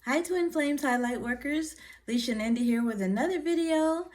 Hi Twin Flames Highlight Workers, Lisha and Andy here with another video.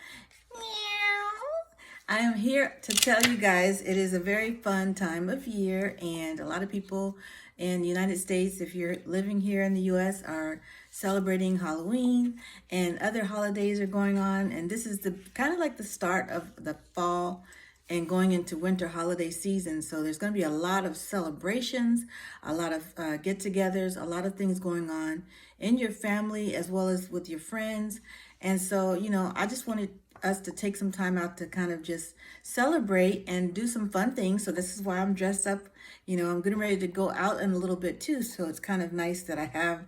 I am here to tell you guys it is a very fun time of year, and a lot of people in the United States, if you're living here in the US, are celebrating Halloween and other holidays are going on, and this is the kind of like the start of the fall and going into winter holiday season. So there's going to be a lot of celebrations, a lot of get-togethers, a lot of things going on in your family as well as with your friends. And so, I just wanted us to take some time out to kind of just celebrate and do some fun things. So this is why I'm dressed up. I'm getting ready to go out in a little bit too. So it's kind of nice that I have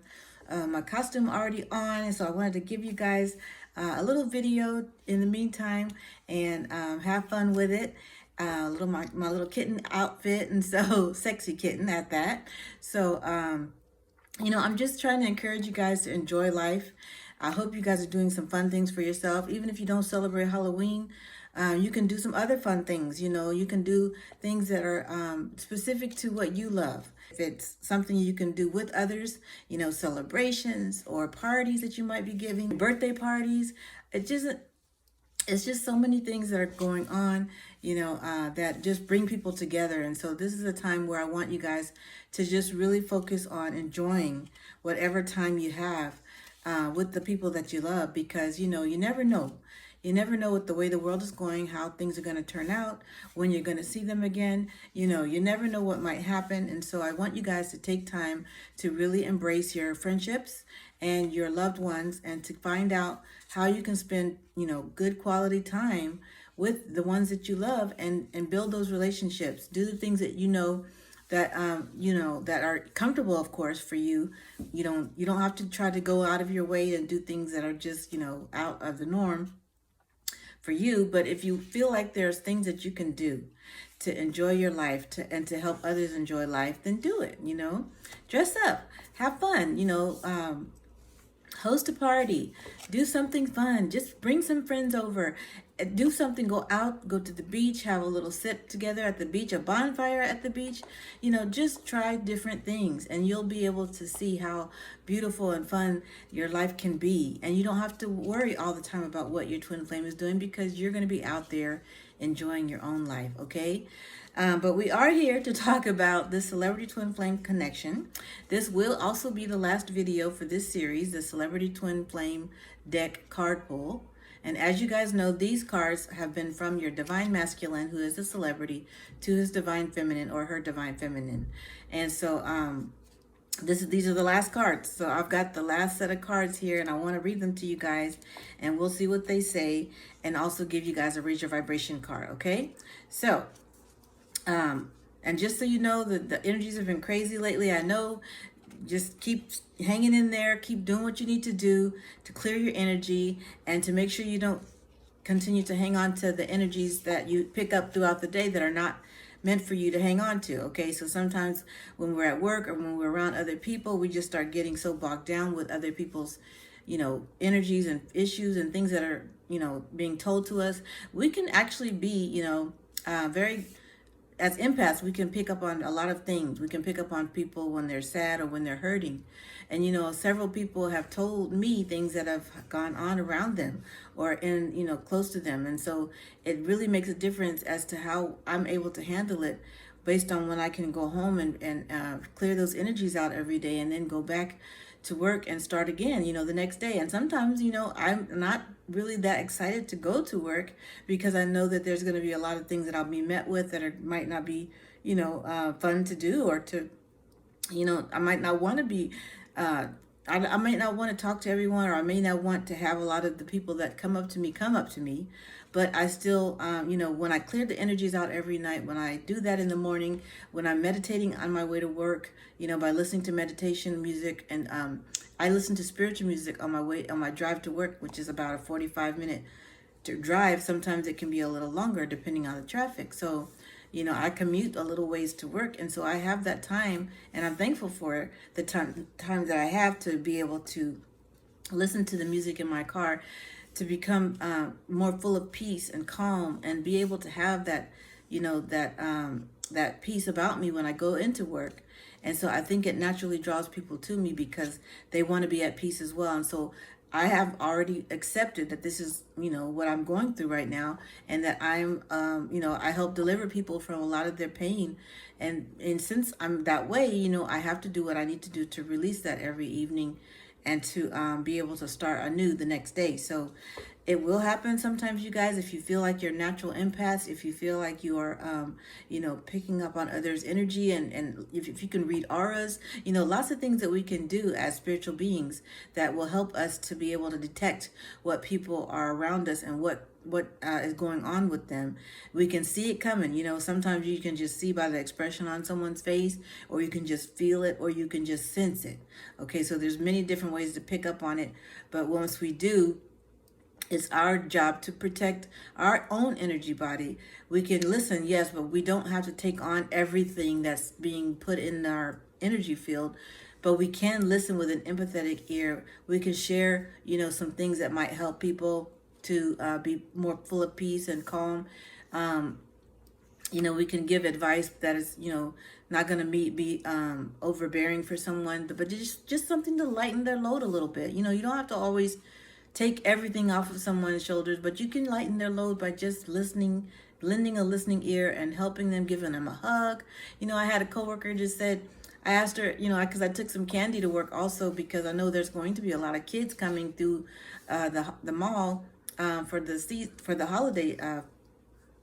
my costume already on. And so I wanted to give you guys a little video in the meantime and have fun with it. My little kitten outfit, and so sexy kitten at that. So I'm just trying to encourage you guys to enjoy life. I hope you guys are doing some fun things for yourself. Even if you don't celebrate Halloween, you can do some other fun things. You can do things that are specific to what you love. If it's something you can do with others, celebrations or parties that you might be giving, birthday parties. It's just so many things that are going on, that just bring people together. And so this is a time where I want you guys to just really focus on enjoying whatever time you have with the people that you love, because, you never know. You never know with the way the world is going, how things are going to turn out, when you're going to see them again. You never know what might happen. And so I want you guys to take time to really embrace your friendships and your loved ones, and to find out how you can spend, good quality time with the ones that you love, and build those relationships. Do the things that that that are comfortable, of course, for you. You don't have to try to go out of your way and do things that are just, out of the norm for you. But if you feel like there's things that you can do to enjoy your life, and to help others enjoy life, then do it. Dress up, have fun, host a party, do something fun, just bring some friends over, do something, go out, go to the beach, have a little sit together at the beach, a bonfire at the beach. Just try different things, and you'll be able to see how beautiful and fun your life can be. And you don't have to worry all the time about what your twin flame is doing, because you're going to be out there enjoying your own life. Okay. But we are here to talk about the Celebrity Twin Flame Connection. This will also be the last video for this series, the Celebrity Twin Flame Deck Card Pull. And as you guys know, these cards have been from your Divine Masculine, who is a celebrity, to his Divine Feminine or her Divine Feminine. And so these are the last cards. So I've got the last set of cards here, and I want to read them to you guys, and we'll see what they say, and also give you guys a Raise Your Vibration card, okay? So and just so you know, the energies have been crazy lately. I know. Just keep hanging in there. Keep doing what you need to do to clear your energy, and to make sure you don't continue to hang on to the energies that you pick up throughout the day that are not meant for you to hang on to. Okay, so sometimes when we're at work or when we're around other people, we just start getting so bogged down with other people's energies and issues and things that are being told to us. We can actually be very, as empaths, we can pick up on a lot of things. We can pick up on people when they're sad or when they're hurting. And, several people have told me things that have gone on around them or in, close to them. And so it really makes a difference as to how I'm able to handle it, based on when I can go home and clear those energies out every day, and then go back to work and start again, the next day. And sometimes, I'm not really that excited to go to work, because I know that there's going to be a lot of things that I'll be met with that might not be, fun to do, or to, I might not want to be, I might not want to talk to everyone, or I may not want to have a lot of the people that come up to me. But I still, when I clear the energies out every night, when I do that in the morning, when I'm meditating on my way to work, by listening to meditation music, and I listen to spiritual music on my drive to work, which is about a 45-minute drive. Sometimes it can be a little longer depending on the traffic. So, I commute a little ways to work, and so I have that time, and I'm thankful for the time that I have to be able to listen to the music in my car, to become more full of peace and calm, and be able to have that, that peace about me when I go into work. And so I think it naturally draws people to me because they want to be at peace as well. And so I have already accepted that this is, what I'm going through right now, and that I'm, I help deliver people from a lot of their pain. And since I'm that way, I have to do what I need to do to release that every evening and to be able to start anew the next day. So it will happen sometimes, you guys, if you feel like you're natural empaths, if you feel like you are, picking up on others' energy, and if you can read auras, lots of things that we can do as spiritual beings that will help us to be able to detect what people are around us and what is going on with them. We can see it coming. Sometimes you can just see by the expression on someone's face, or you can just feel it, or you can just sense it. Okay, so there's many different ways to pick up on it, but once we do, it's our job to protect our own energy body. We can listen, yes, but we don't have to take on everything that's being put in our energy field. But we can listen with an empathetic ear. We can share, some things that might help people to be more full of peace and calm. We can give advice that is, not going to be overbearing for someone, but just something to lighten their load a little bit. You don't have to always take everything off of someone's shoulders, but you can lighten their load by just listening, lending a listening ear and helping them, giving them a hug. I had a coworker just said, I asked her, because I took some candy to work also, because I know there's going to be a lot of kids coming through the mall for the holiday.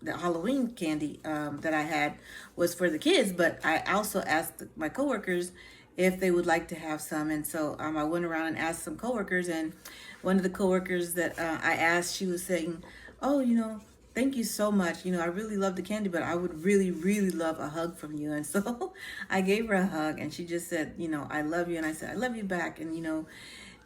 The Halloween candy that I had was for the kids, but I also asked my coworkers if they would like to have some. And so I went around and asked some coworkers, and one of the coworkers that I asked, she was saying, "Oh, thank you so much. I really love the candy, but I would really, really love a hug from you." And so I gave her a hug, and she just said, "I love you." And I said, "I love you back."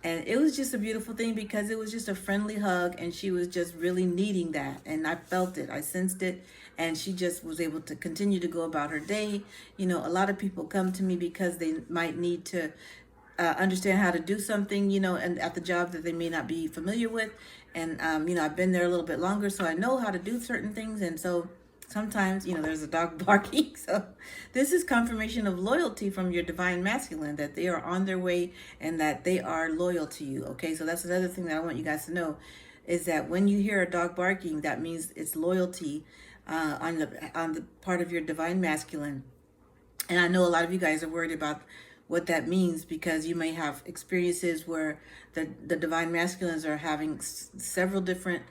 And it was just a beautiful thing because it was just a friendly hug, and she was just really needing that. And I felt it, I sensed it, and she just was able to continue to go about her day. A lot of people come to me because they might need to understand how to do something, and at the job that they may not be familiar with. And, I've been there a little bit longer, so I know how to do certain things. And so sometimes, there's a dog barking. So this is confirmation of loyalty from your divine masculine, that they are on their way and that they are loyal to you. Okay, so that's another thing that I want you guys to know, is that when you hear a dog barking, that means it's loyalty on the part of your divine masculine. And I know a lot of you guys are worried about what that means, because you may have experiences where the divine masculines are having several different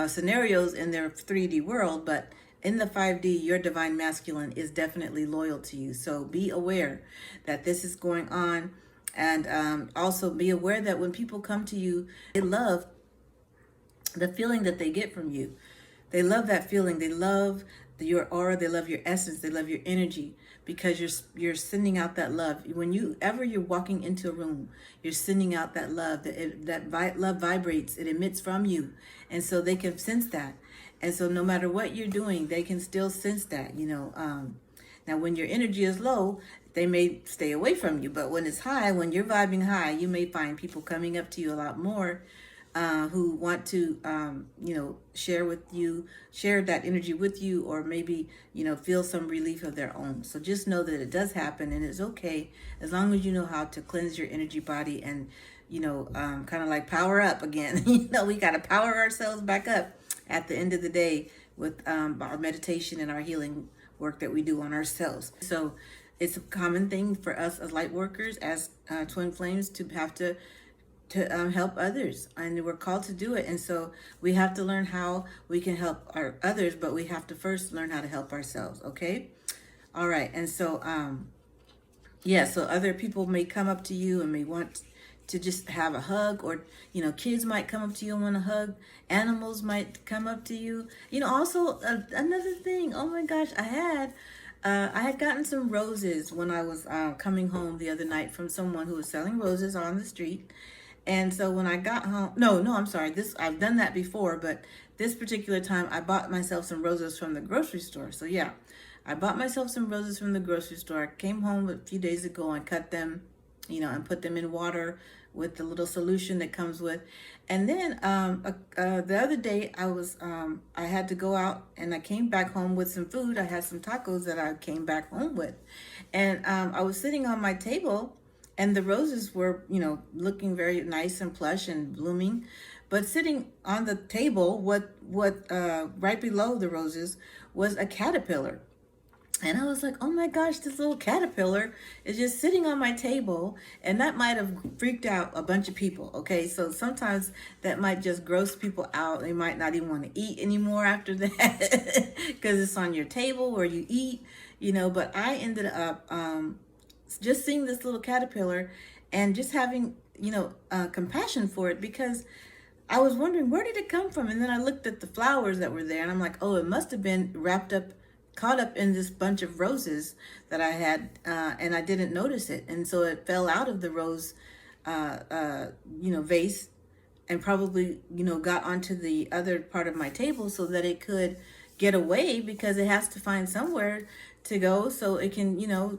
scenarios in their 3D world, but in the 5D, your divine masculine is definitely loyal to you. So be aware that this is going on, and also be aware that when people come to you, they love the feeling that they get from you. They love that feeling. They love your aura. They love your essence. They love your energy, because you're sending out that love. Whenever you're walking into a room, you're sending out that love. Love vibrates. It emits from you, and so they can sense that. And so no matter what you're doing, they can still sense that. Now, when your energy is low, they may stay away from you. But when it's high, when you're vibing high, you may find people coming up to you a lot more, who want to, share that energy with you, or maybe, feel some relief of their own. So just know that it does happen, and it's okay, as long as you know how to cleanse your energy body and, kind of like power up again. We got to power ourselves back up at the end of the day with our meditation and our healing work that we do on ourselves. So it's a common thing for us as light workers, as twin flames, to have to help others, and we're called to do it. And so we have to learn how we can help our others, but we have to first learn how to help ourselves. Okay, all right. And so so other people may come up to you and may want to just have a hug, or kids might come up to you and want a hug. Animals might come up to you. Also another thing, oh my gosh, I had gotten some roses when I was coming home the other night from someone who was selling roses on the street. And so when I got home, I'm sorry, I've done that before, but this particular time I bought myself some roses from the grocery store. So yeah, I bought myself some roses from the grocery store. I came home a few days ago and cut them and put them in water with the little solution that comes with. And then the other day I had to go out and I came back home with some food. I had some tacos that I came back home with, and I was sitting on my table, and the roses were looking very nice and plush and blooming, but sitting on the table, what right below the roses was a caterpillar. And I was like, oh my gosh, this little caterpillar is just sitting on my table. And that might have freaked out a bunch of people. Okay. So sometimes that might just gross people out. They might not even want to eat anymore after that because it's on your table where you eat, But I ended up just seeing this little caterpillar and just having, compassion for it, because I was wondering, where did it come from? And then I looked at the flowers that were there and I'm like, oh, it must have been caught up in this bunch of roses that I had, and I didn't notice it. And so it fell out of the rose, vase, and probably, got onto the other part of my table so that it could get away, because it has to find somewhere to go so it can,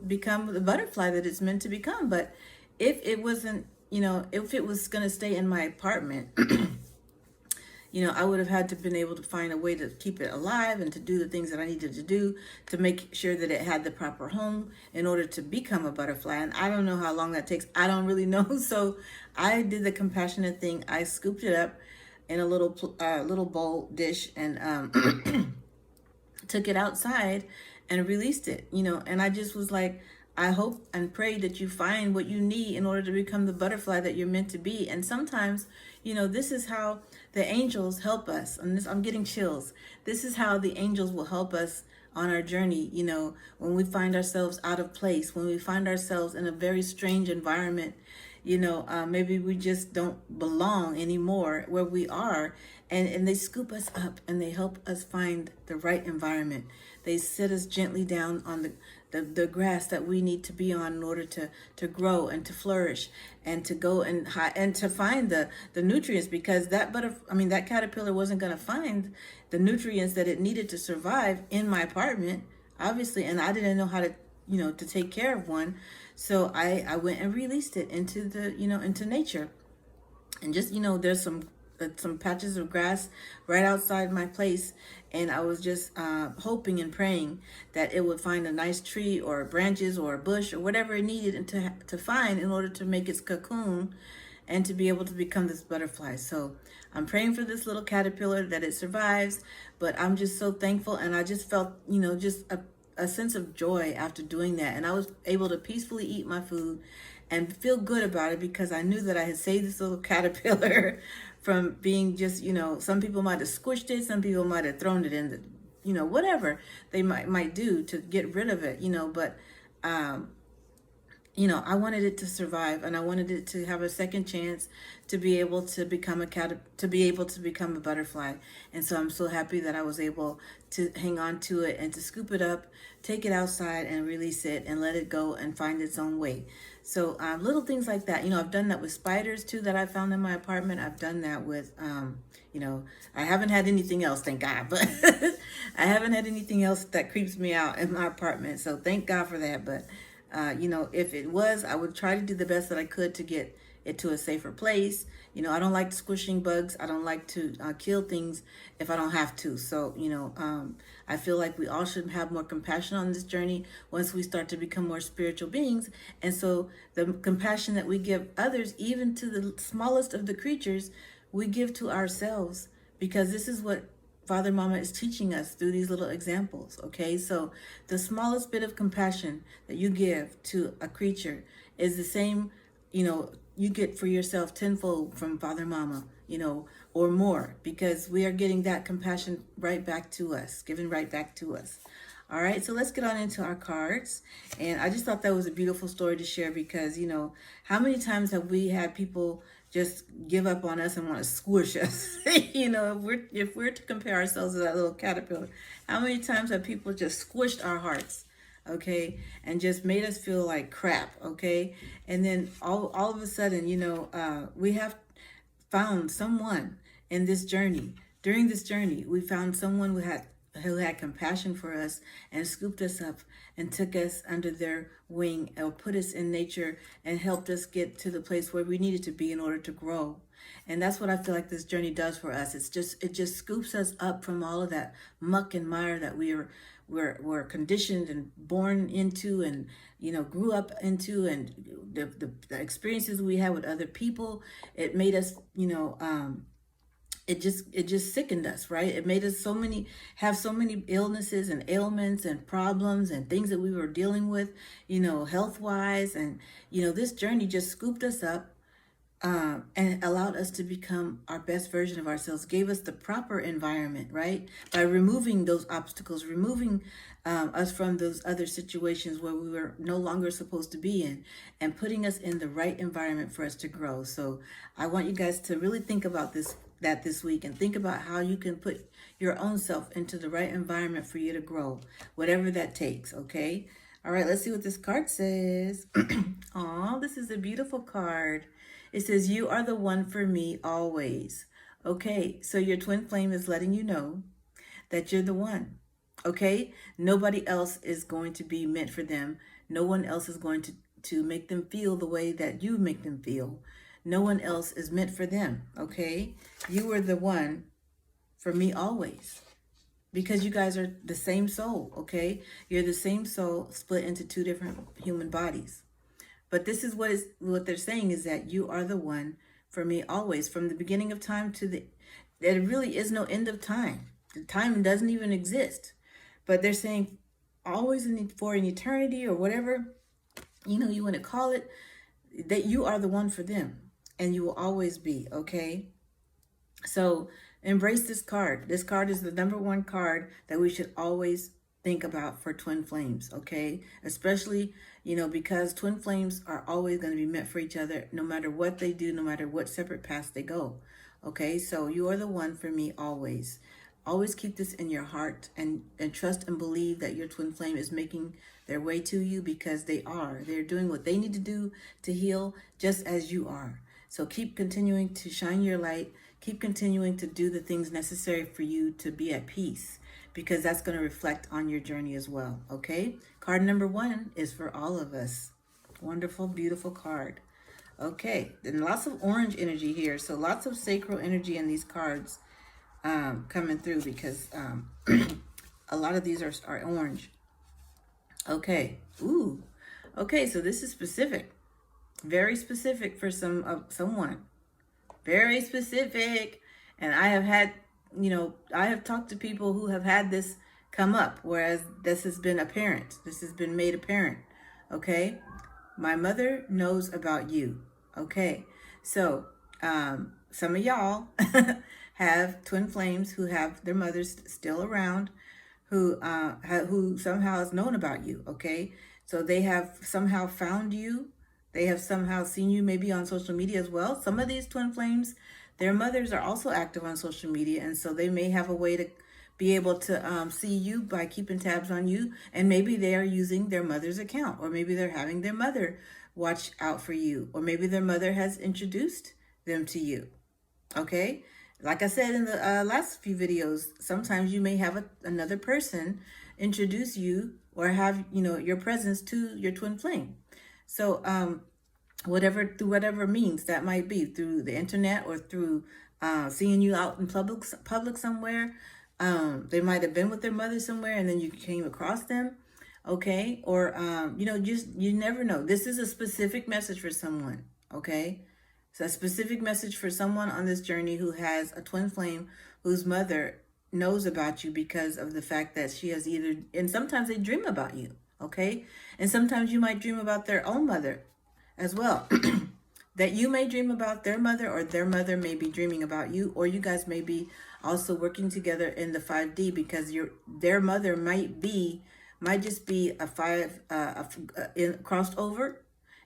become the butterfly that it's meant to become. But if it wasn't, if it was going to stay in my apartment, I would have had to been able to find a way to keep it alive and to do the things that I needed to do to make sure that it had the proper home in order to become a butterfly. And I don't know how long that takes. I don't really know. So I did the compassionate thing. I scooped it up in a little bowl dish and took it outside and released it, and I just was like, I hope and pray that you find what you need in order to become the butterfly that you're meant to be. And sometimes, this is how the angels help us. And I'm getting chills. This is how the angels will help us on our journey, when we find ourselves out of place, when we find ourselves in a very strange environment, maybe we just don't belong anymore where we are. And they scoop us up and they help us find the right environment. They sit us gently down on the grass that we need to be on in order to grow and to flourish and to go and to find the nutrients, because that caterpillar wasn't going to find the nutrients that it needed to survive in my apartment, obviously, and I didn't know how to to take care of one. So I went and released it into into nature. And just there's some patches of grass right outside my place, and I was just hoping and praying that it would find a nice tree or branches or a bush or whatever it needed to find in order to make its cocoon and to be able to become this butterfly. So I'm praying for this little caterpillar that it survives, but I'm just so thankful, and I just felt just a sense of joy after doing that. And I was able to peacefully eat my food and feel good about it, because I knew that I had saved this little caterpillar from being just, some people might have squished it, some people might have thrown it in the, whatever they might do to get rid of it, but I wanted it to survive, and I wanted it to have a second chance to be able to become a butterfly. And so I'm so happy that I was able to hang on to it and to scoop it up, take it outside and release it and let it go and find its own way. So little things like that. I've done that with spiders too that I found in my apartment. I've done that with, I haven't had anything else, thank God, but I haven't had anything else that creeps me out in my apartment. So thank God for that. But, if it was, I would try to do the best that I could to get it to a safer place. I don't like squishing bugs. I don't like to kill things if I don't have to. So, I feel like we all should have more compassion on this journey once we start to become more spiritual beings. And so the compassion that we give others, even to the smallest of the creatures, we give to ourselves, because this is what Father Mama is teaching us through these little examples. Okay, so the smallest bit of compassion that you give to a creature is the same, you get for yourself tenfold from Father Mama, or more, because we are getting that compassion right back to us, given right back to us. All right, so let's get on into our cards. And I just thought that was a beautiful story to share, because, how many times have we had people just give up on us and want to squish us? If we're to compare ourselves to that little caterpillar, how many times have people just squished our hearts, okay, and just made us feel like crap, okay? And then all of a sudden, we have found someone in this journey. During this journey, we found someone who had compassion for us and scooped us up and took us under their wing, or put us in nature and helped us get to the place where we needed to be in order to grow. And that's what I feel like this journey does for us. It just scoops us up from all of that muck and mire that we're conditioned and born into, and grew up into, and the experiences we had with other people. It made us, it just sickened us, right? It made us have so many illnesses and ailments and problems and things that we were dealing with, health wise. And this journey just scooped us up, and allowed us to become our best version of ourselves, gave us the proper environment, right? By removing those obstacles, removing us from those other situations where we were no longer supposed to be in, and putting us in the right environment for us to grow. So I want you guys to really think about this week, and think about how you can put your own self into the right environment for you to grow, whatever that takes, okay? All right, let's see what this card says. Oh, this is a beautiful card. It says, you are the one for me always. Okay, so your twin flame is letting you know that you're the one. Okay, nobody else is going to be meant for them. No one else is going to make them feel the way that you make them feel. No one else is meant for them. Okay, you are the one for me always. Because you guys are the same soul, okay? You're the same soul split into two different human bodies. But this is what they're saying, is that you are the one for me always, from the beginning of time there really is no end of time. The time doesn't even exist. But they're saying always for an eternity, or whatever, you want to call it, that you are the one for them, and you will always be, okay? So embrace this card. This card is the number one card that we should always think about for twin flames, okay? Especially, because twin flames are always going to be meant for each other, no matter what they do, no matter what separate paths they go, okay? So you are the one for me always. Always keep this in your heart, and trust and believe that your twin flame is making their way to you, because they're doing what they need to do to heal, just as you are. So keep continuing to shine your light. Keep continuing to do the things necessary for you to be at peace, because that's going to reflect on your journey as well, okay? Card number 1 is for all of us. Wonderful, beautiful card. Okay, and lots of orange energy here. So lots of sacral energy in these cards coming through, because a lot of these are orange. Okay, ooh. Okay, so this is specific. Very specific for someone. Very specific. And I have talked to people who have had this come up, whereas this has been apparent. This has been made apparent. Okay? My mother knows about you. Okay? So, some of y'all have twin flames who have their mothers still around, who somehow has known about you. Okay? So they have somehow found you. They have somehow seen you, maybe on social media as well. Some of these twin flames, their mothers are also active on social media, and so they may have a way to be able to see you by keeping tabs on you, and maybe they are using their mother's account, or maybe they're having their mother watch out for you, or maybe their mother has introduced them to you, okay? Like I said in the last few videos, sometimes you may have another person introduce you, or have, your presence to your twin flame. So, through whatever means that might be, through the internet, or through seeing you out in public somewhere. They might have been with their mother somewhere, and then you came across them, okay? Or, you never know. This is a specific message for someone, okay? It's a specific message for someone on this journey who has a twin flame whose mother knows about you, because of the fact that she has and sometimes they dream about you, okay? And sometimes you might dream about their own mother as well. That you may dream about their mother, or their mother may be dreaming about you, or you guys may be also working together in the 5D, because their mother might just be a crossed over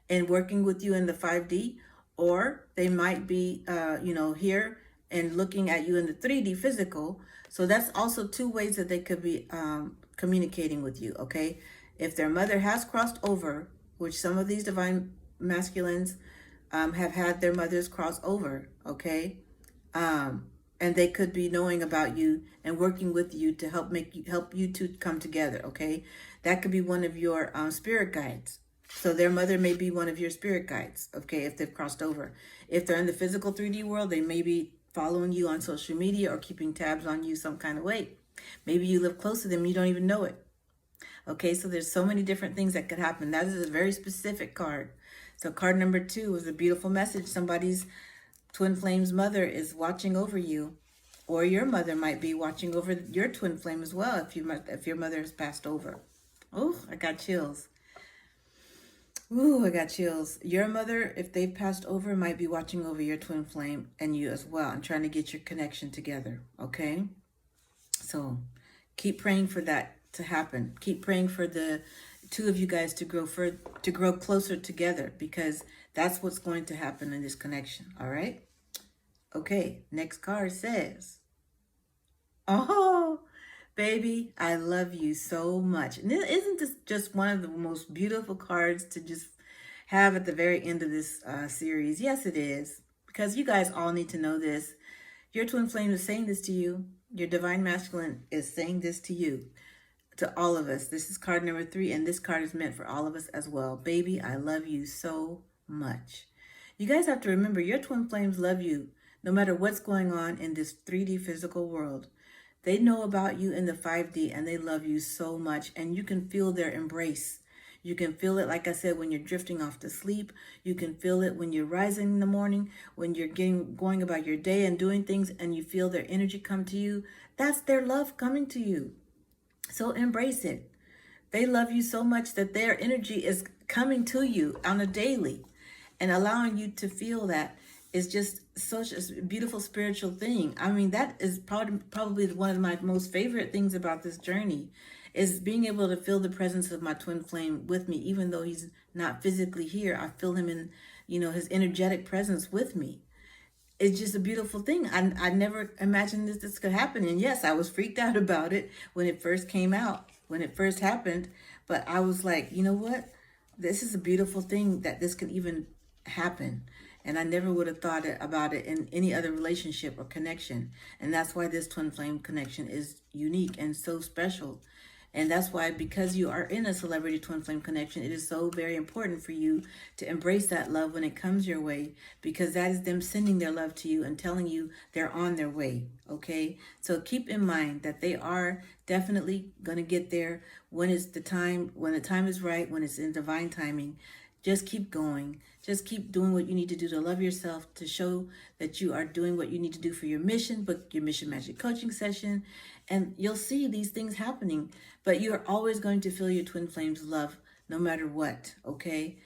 and working with you in the 5D, or they might be here and looking at you in the 3D physical. So that's also two ways that they could be communicating with you, okay? If their mother has crossed over, which some of these divine masculines have had their mothers cross over, okay? and they could be knowing about you and working with you to help you two come together. Okay, that could be one of your spirit guides. So their mother may be one of your spirit guides. Okay, if they've crossed over, if they're in the physical 3D world, they may be following you on social media or keeping tabs on you some kind of way. Maybe you live close to them, you don't even know it. Okay, so there's so many different things that could happen. That is a very specific card. So card number 2 was a beautiful message. Somebody's twin flame's mother is watching over you, or your mother might be watching over your twin flame as well if your mother has passed over. Oh, I got chills. Ooh, I got chills. Your mother, if they've passed over, might be watching over your twin flame and you as well and trying to get your connection together, okay? So keep praying for that to happen. Keep praying for the two of you guys to grow closer together, because that's what's going to happen in this connection, all right? Okay, next card says, oh, baby, I love you so much. And isn't this just one of the most beautiful cards to just have at the very end of this series? Yes, it is, because you guys all need to know this. Your twin flame is saying this to you. Your divine masculine is saying this to you, to all of us. This is card number 3, and this card is meant for all of us as well. Baby, I love you so much. You guys have to remember, your twin flames love you no matter what's going on in this 3D physical world. They know about you in the 5D, and they love you so much, and you can feel their embrace. You can feel it, like I said, when you're drifting off to sleep. You can feel it when you're rising in the morning, when you're going about your day and doing things, and you feel their energy come to you. That's their love coming to you. So embrace it. They love you so much that their energy is coming to you on a daily, and allowing you to feel that is just such a beautiful spiritual thing. I mean, that is probably one of my most favorite things about this journey, is being able to feel the presence of my twin flame with me. Even though he's not physically here, I feel him in, his energetic presence with me. It's just a beautiful thing. I never imagined this could happen. And yes, I was freaked out about it when it first came out, when it first happened. But I was like, you know what? This is a beautiful thing that this can even happen. And I never would have thought about it in any other relationship or connection. And that's why this twin flame connection is unique and so special. And that's why, because you are in a celebrity twin flame connection, it is so very important for you to embrace that love when it comes your way, because that is them sending their love to you and telling you they're on their way, okay? So keep in mind that they are definitely going to get there when the time is right, when it's in divine timing. Just keep going. Just keep doing what you need to do to love yourself, to show that you are doing what you need to do for your mission, book your Mission Magic coaching session, and you'll see these things happening. But you're always going to feel your twin flames love no matter what, okay?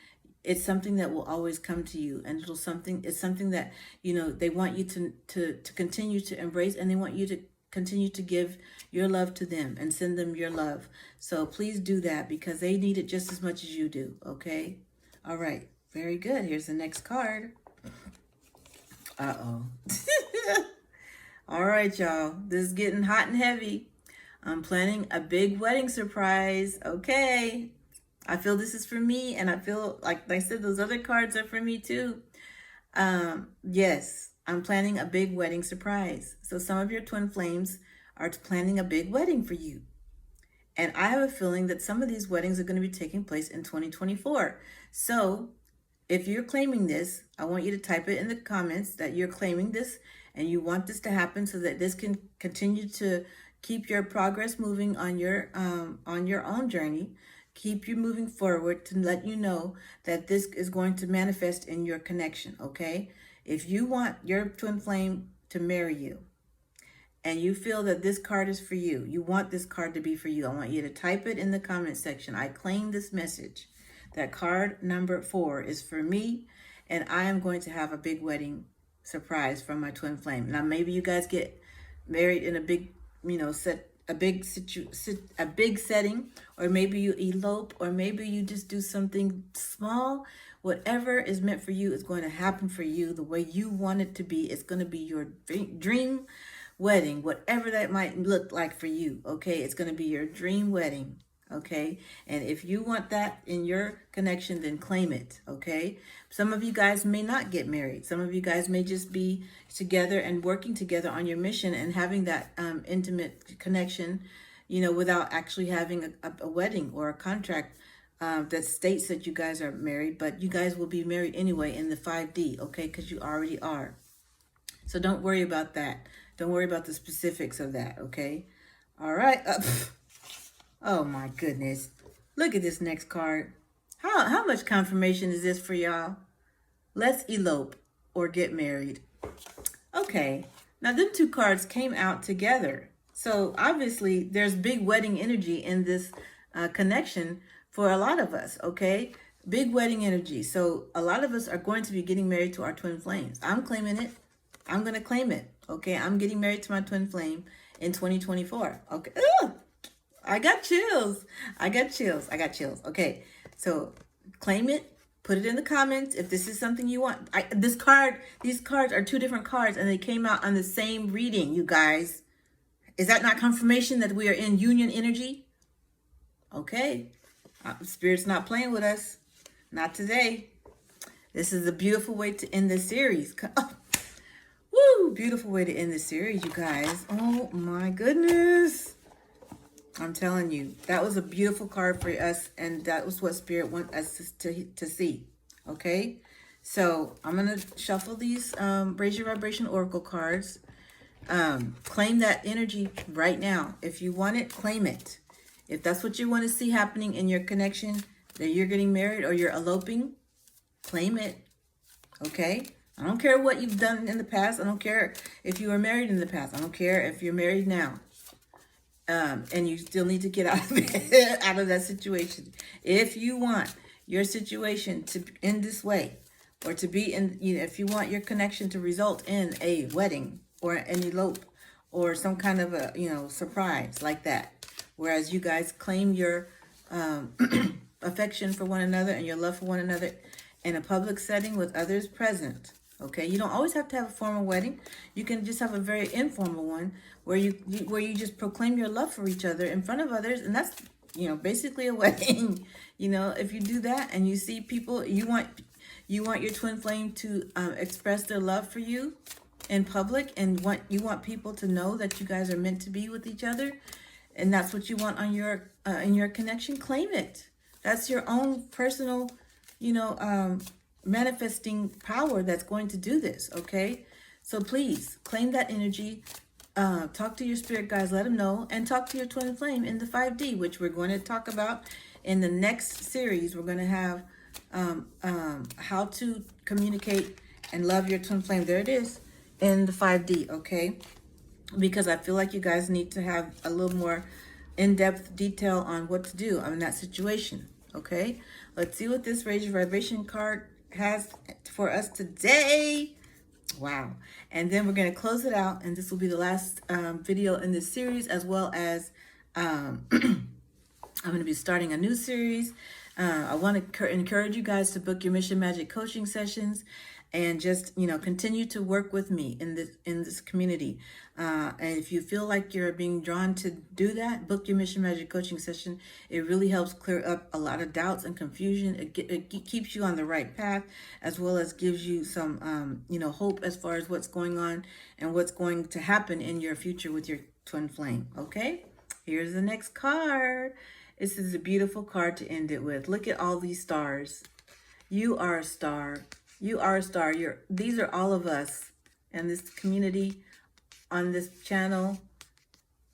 It's something that will always come to you, and it's something that, they want you to continue to embrace, and they want you to continue to give your love to them and send them your love. So please do that, because they need it just as much as you do, okay? All right, very good. Here's the next card. Uh-oh. All right, y'all. This is getting hot and heavy. I'm planning a big wedding surprise. Okay. I feel this is for me, and I feel like I said, those other cards are for me too. Yes, I'm planning a big wedding surprise. So some of your twin flames are planning a big wedding for you. And I have a feeling that some of these weddings are going to be taking place in 2024. So if you're claiming this, I want you to type it in the comments that you're claiming this and you want this to happen, so that this can continue to keep your progress moving on your own journey. Keep you moving forward, to let you know that this is going to manifest in your connection, okay? If you want your twin flame to marry you, and you feel that this card is for you, you want this card to be for you, I want you to type it in the comment section. I claim this message, that card number 4 is for me, and I am going to have a big wedding surprise from my twin flame. Now, maybe you guys get married in a big, a big setting, or maybe you elope, or maybe you just do something small. Whatever is meant for you is going to happen for you the way you want it to be. It's going to be your dream wedding, whatever that might look like for you, okay? It's going to be your dream wedding, Okay, and if you want that in your connection, then claim it. Okay, some of you guys may not get married. Some of you guys may just be together and working together on your mission and having that intimate connection, without actually having a wedding or a contract that states that you guys are married. But you guys will be married anyway in the 5D. Okay, because you already are. So don't worry about that. Don't worry about the specifics of that. Okay. All right. Oh my goodness. Look at this next card. How much confirmation is this for y'all? Let's elope or get married. Okay. Now them two cards came out together. So obviously there's big wedding energy in this connection for a lot of us, okay? Big wedding energy. So a lot of us are going to be getting married to our twin flames. I'm claiming it. I'm going to claim it, okay? I'm getting married to my twin flame in 2024. Okay. Ugh! I got chills. I got chills. I got chills. Okay. So claim it. Put it in the comments if this is something you want. These cards are two different cards and they came out on the same reading, you guys. Is that not confirmation that we are in union energy? Okay. Spirit's not playing with us. Not today. This is a beautiful way to end this series. Oh, woo! Beautiful way to end this series, you guys. Oh my goodness. I'm telling you, that was a beautiful card for us, and that was what Spirit wants us to see, okay? So I'm going to shuffle these Raise Your Vibration Oracle cards. Claim that energy right now. If you want it, claim it. If that's what you want to see happening in your connection, that you're getting married or you're eloping, claim it, okay? I don't care what you've done in the past. I don't care if you were married in the past. I don't care if you're married now. And you still need to get out of it, out of that situation. If you want your situation to end this way, or to be in, if you want your connection to result in a wedding or an elope or some kind of a, surprise like that, whereas you guys claim your affection for one another and your love for one another in a public setting with others present. Okay, you don't always have to have a formal wedding. You can just have a very informal one where you just proclaim your love for each other in front of others, and that's basically a wedding. If you do that and you see people, you want your twin flame to express their love for you in public, and you want people to know that you guys are meant to be with each other, and that's what you want on your in your connection. Claim it. That's your own personal, manifesting power that's going to do this, okay? So please claim that energy. Talk to your spirit guides, let them know, and talk to your twin flame in the 5D, which we're going to talk about in the next series. We're going to have how to communicate and love your twin flame. There it is in the 5D, okay? Because I feel like you guys need to have a little more in-depth detail on what to do in that situation, okay? Let's see what this Raise Your Vibration card has for us today. Wow. And then we're going to close it out, and this will be the last video in this series, as well as I'm going to be starting a new series. I want to encourage you guys to book your Mission Magic coaching sessions and just, continue to work with me in this community. And if you feel like you're being drawn to do that, book your Mission Magic coaching session. It really helps clear up a lot of doubts and confusion. It keeps you on the right path, as well as gives you some, hope as far as what's going on and what's going to happen in your future with your twin flame. Okay, here's the next card. This is a beautiful card to end it with. Look at all these stars. You are a star. You are a star. These are all of us in this community, on this channel.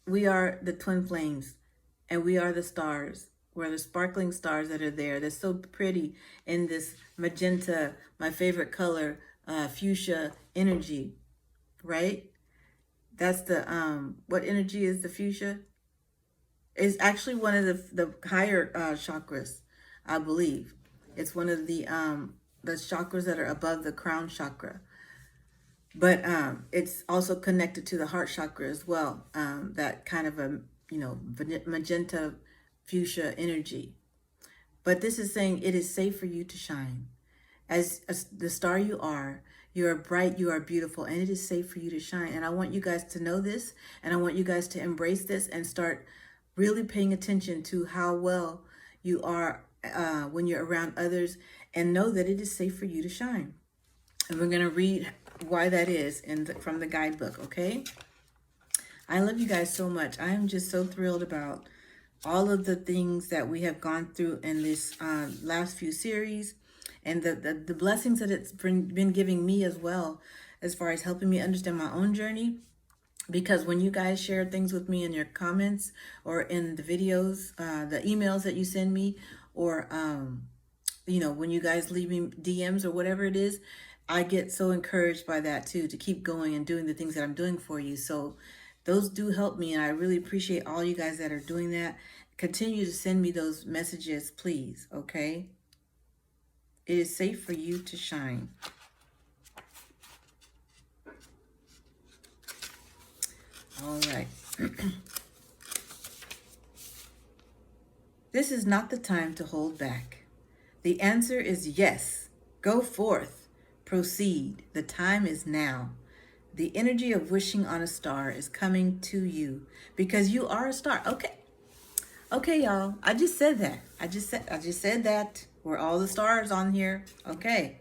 We are the twin flames, and we are the stars. We're the sparkling stars that are there. They're so pretty in this magenta, my favorite color, fuchsia energy, right? That's the, what energy is the fuchsia? It's actually one of the higher chakras, I believe. It's one of the chakras that are above the crown chakra. But it's also connected to the heart chakra as well. That kind of a, magenta fuchsia energy. But this is saying it is safe for you to shine. As the star you are bright, you are beautiful, and it is safe for you to shine. And I want you guys to know this, and I want you guys to embrace this and start really paying attention to how well you are when you're around others, and know that it is safe for you to shine. And we're going to read why that is from the guidebook, okay? I love you guys so much. I am just so thrilled about all of the things that we have gone through in this last few series, and the blessings that it's been giving me as well, as far as helping me understand my own journey. Because when you guys share things with me in your comments or in the videos, the emails that you send me, or when you guys leave me DMs or whatever it is, I get so encouraged by that too, to keep going and doing the things that I'm doing for you. So those do help me, and I really appreciate all you guys that are doing that. Continue to send me those messages, please, okay? It is safe for you to shine. All right. This is not the time to hold back. The answer is yes. Go forth. Proceed. The time is now. The energy of wishing on a star is coming to you because you are a star. Okay. Okay, y'all. I just said that. I just said that. We're all the stars on here. Okay.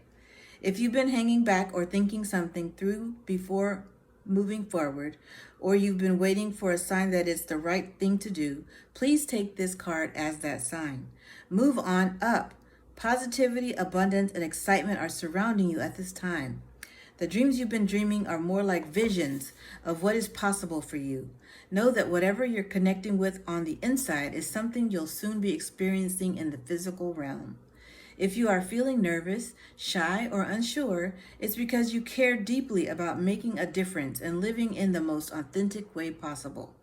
If you've been hanging back or thinking something through before moving forward, or you've been waiting for a sign that it's the right thing to do, please take this card as that sign. Move on up. Positivity, abundance, and excitement are surrounding you at this time. The dreams you've been dreaming are more like visions of what is possible for you. Know that whatever you're connecting with on the inside is something you'll soon be experiencing in the physical realm. If you are feeling nervous, shy, or unsure, it's because you care deeply about making a difference and living in the most authentic way possible.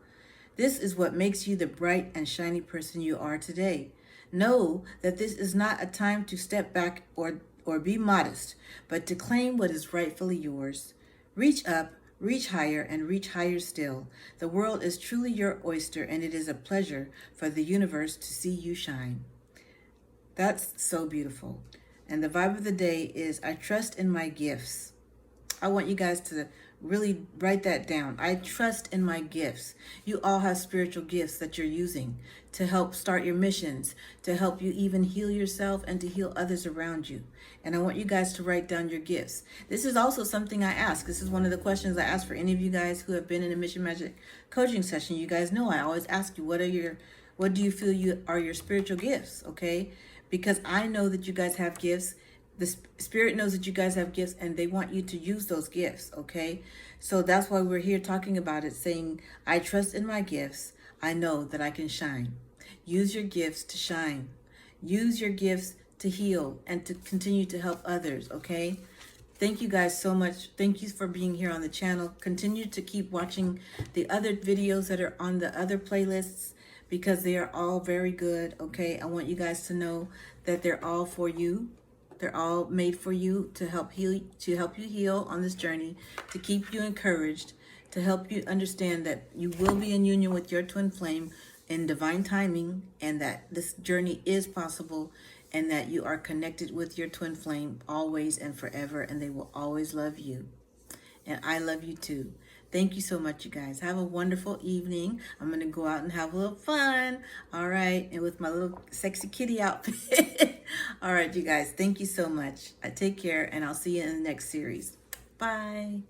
This is what makes you the bright and shiny person you are today. Know that this is not a time to step back or be modest, but to claim what is rightfully yours. Reach up, reach higher, and reach higher still. The world is truly your oyster, and it is a pleasure for the universe to see you shine. That's so beautiful. And the vibe of the day is I trust in my gifts. I want you guys to really write that down. I trust in my gifts. You all have spiritual gifts that you're using to help start your missions, to help you even heal yourself and to heal others around you. And I want you guys to write down your gifts. This is also something I ask. This is one of the questions I ask for any of you guys who have been in a Mission Magic coaching session. You guys know I always ask you, what do you feel are your spiritual gifts, okay? Because I know that you guys have gifts. The Spirit knows that you guys have gifts, and they want you to use those gifts, okay? So that's why we're here talking about it, saying, I trust in my gifts. I know that I can shine. Use your gifts to shine. Use your gifts to heal and to continue to help others, okay? Thank you guys so much. Thank you for being here on the channel. Continue to keep watching the other videos that are on the other playlists, because they are all very good, okay? I want you guys to know that they're all for you. They're all made for you to help you heal on this journey, to keep you encouraged, to help you understand that you will be in union with your twin flame in divine timing, and that this journey is possible, and that you are connected with your twin flame always and forever, and they will always love you. And I love you too. Thank you so much, you guys. Have a wonderful evening. I'm going to go out and have a little fun. All right. And with my little sexy kitty outfit. All right, you guys. Thank you so much. Take care, and I'll see you in the next series. Bye.